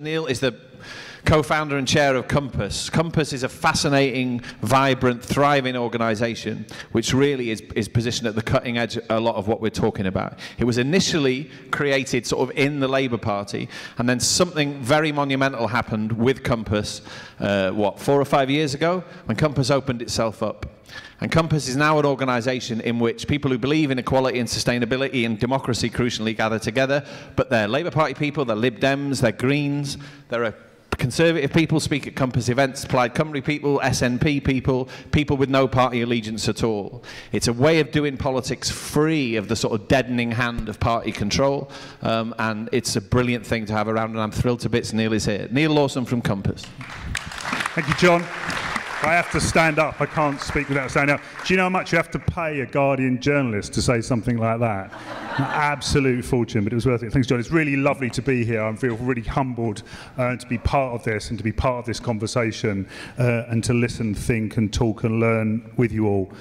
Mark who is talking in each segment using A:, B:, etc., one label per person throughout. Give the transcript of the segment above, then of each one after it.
A: Neal is the co-founder and chair of Compass. Compass is a fascinating, vibrant, thriving organisation which really is positioned at the cutting edge of a lot of what we're talking about. It was initially created sort of in the Labour Party, and then something very monumental happened with Compass, 4 or 5 years ago, when Compass opened itself up. And Compass is now an organisation in which people who believe in equality and sustainability and democracy crucially gather together, but they're Labour Party people, they're Lib Dems, they're Greens, there are Conservative people speak at Compass events, Plaid Cymru people, SNP people, people with no party allegiance at all. It's a way of doing politics free of the sort of deadening hand of party control, and it's a brilliant thing to have around, and I'm thrilled to bits Neal is here. Neal Lawson from Compass.
B: Thank you, John. I have to stand up. I can't speak without standing up. Do you know how much you have to pay a Guardian journalist to say something like that? An absolute fortune, but it was worth it. Thanks, John. It's really lovely to be here. I feel really humbled to be part of this and to be part of this conversation and to listen, think and talk and learn with you all.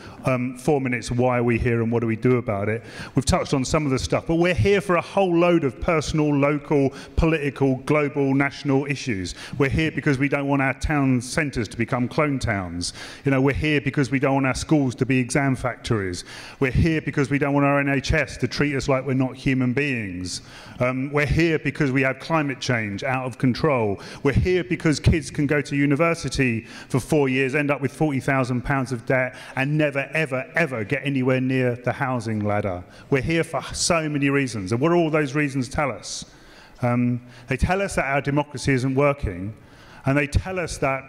B: 4 minutes, why are we here and what do we do about it? We've touched on some of the stuff, but we're here for a whole load of personal, local, political, global, national issues. We're here because we don't want our town centres to become clone towns. You know, we're here because we don't want our schools to be exam factories. We're here because we don't want our NHS to treat us like we're not human beings. We're here because we have climate change out of control. We're here because kids can go to university for 4 years, end up with £40,000 of debt and never, ever, ever get anywhere near the housing ladder. We're here for so many reasons. And what do all those reasons tell us? They tell us that our democracy isn't working, and they tell us that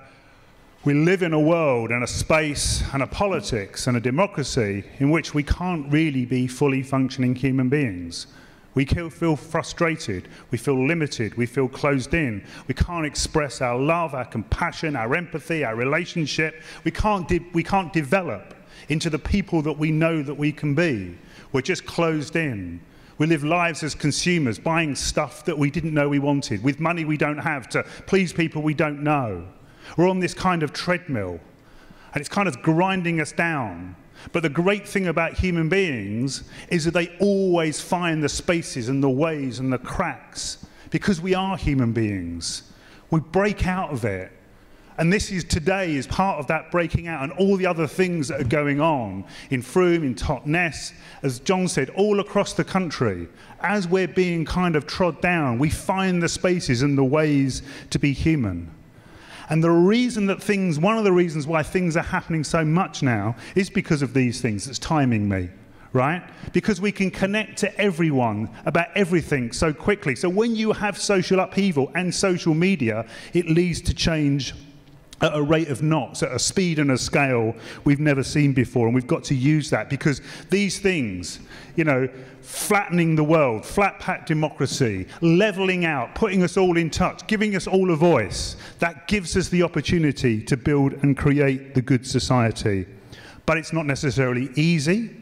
B: we live in a world and a space and a politics and a democracy in which we can't really be fully functioning human beings. We feel frustrated, we feel limited, we feel closed in. We can't express our love, our compassion, our empathy, our relationship. We can't develop into the people that we know that we can be. We're just closed in. We live lives as consumers, buying stuff that we didn't know we wanted, with money we don't have, to please people we don't know. We're on this kind of treadmill, and it's kind of grinding us down. But the great thing about human beings is that they always find the spaces and the ways and the cracks, because we are human beings. We break out of it. And today is part of that breaking out, and all the other things that are going on in Frome, in Totnes, as John said, all across the country. As we're being kind of trod down, we find the spaces and the ways to be human. And the reason that one of the reasons why things are happening so much now is because of these things. It's timing me, right? Because we can connect to everyone about everything so quickly. So when you have social upheaval and social media, it leads to change at a rate of knots, at a speed and a scale we've never seen before. And we've got to use that, because these things, you know, flattening the world, flat-pack democracy, levelling out, putting us all in touch, giving us all a voice, that gives us the opportunity to build and create the good society. But it's not necessarily easy.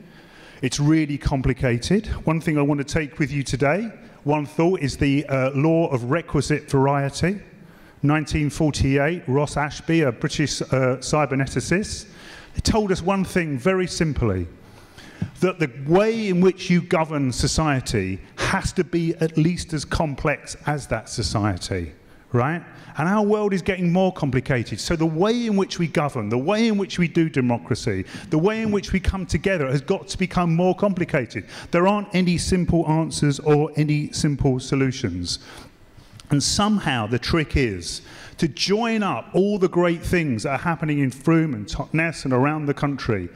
B: It's really complicated. One thing I want to take with you today, one thought, is the law of requisite variety. 1948, Ross Ashby, a British cyberneticist, told us one thing very simply, that the way in which you govern society has to be at least as complex as that society, right? And our world is getting more complicated. So the way in which we govern, the way in which we do democracy, the way in which we come together has got to become more complicated. There aren't any simple answers or any simple solutions. And somehow the trick is to join up all the great things that are happening in Frome and Totnes and around the country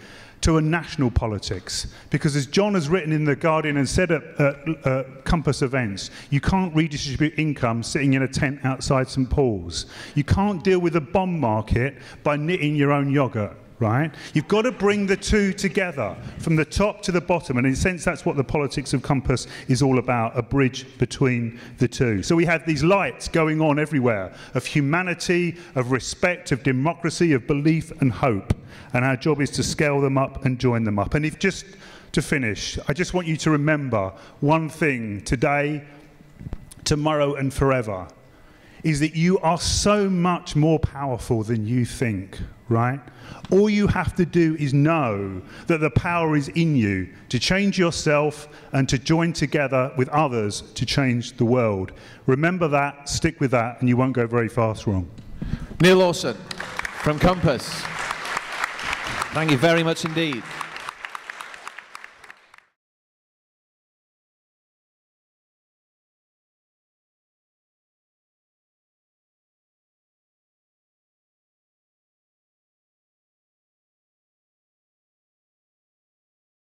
B: to a national politics. Because as John has written in The Guardian and said at Compass events, you can't redistribute income sitting in a tent outside St Paul's. You can't deal with the bond market by knitting your own yoghurt. Right? You've got to bring the two together from the top to the bottom, and in a sense that's what the politics of Compass is all about, a bridge between the two. So we have these lights going on everywhere, of humanity, of respect, of democracy, of belief and hope, and our job is to scale them up and join them up. And if just to finish, I just want you to remember one thing today, tomorrow and forever, is that you are so much more powerful than you think. right? All you have to do is know that the power is in you to change yourself and to join together with others to change the world. Remember that, stick with that, and you won't go very fast wrong.
A: Neal Lawson from Compass. Thank you very much indeed.